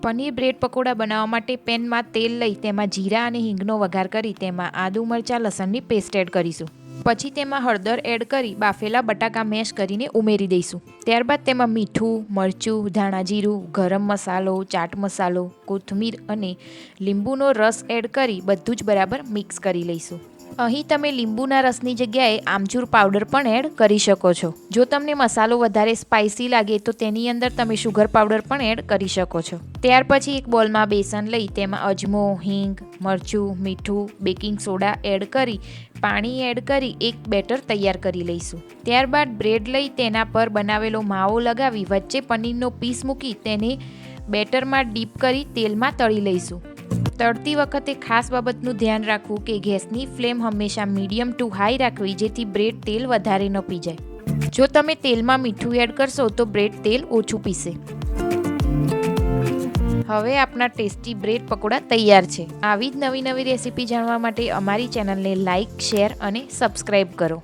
Paneer bread pakoda બનાવવા માટે પેનમાં તેલ લઈ તેમાં જીરા અને હિંગનો વઘાર કરી તેમાં આદુ મરચાં લસણની પેસ્ટ એડ કરીશું. પછી તેમાં હળદર એડ કરી બાફેલા બટાકા મેશ કરીને ઉમેરી દઈશું. ત્યારબાદ તેમાં મીઠું, મરચું, ધાણા જીરું, ગરમ મસાલો, ચાટ મસાલો, કોથમીર અને લીંબુનો રસ એડ કરી બધું જ બરાબર મિક્સ કરી લઈશું. અહીં તમે લીંબુના રસની જગ્યાએ આમચૂર પાવડર પણ એડ કરી શકો છો. જો તમને મસાલો વધારે સ્પાઇસી લાગે તો તેની અંદર તમે શુગર પાવડર પણ એડ કરી શકો છો. ત્યાર પછી એક બોલમાં બેસન લઈ તેમાં અજમો, હિંગ, મરચું, મીઠું, બેકિંગ સોડા એડ કરી પાણી એડ કરી એક બેટર તૈયાર કરી લઈશું. ત્યારબાદ બ્રેડ લઈ તેના પર બનાવેલો માવો લગાવી વચ્ચે પનીરનો પીસ મૂકી તેને બેટરમાં ડીપ કરી તેલમાં તળી લઈશું. તળતી વખતે ખાસ બાબતનું ધ્યાન રાખવું કે ગેસની ફ્લેમ હંમેશા મીડિયમ ટુ હાઈ રાખવી જેથી બ્રેડ તેલ વધારે ન પી જાય. જો તમે તેલમાં મીઠું એડ કરશો તો બ્રેડ તેલ ઓછું પીશે. હવે આપણા ટેસ્ટી બ્રેડ પકોડા તૈયાર છે. આવી જ નવી રેસીપી જાણવા માટે અમારી ચેનલને લાઇક, શેર અને સબસ્ક્રાઈબ કરો.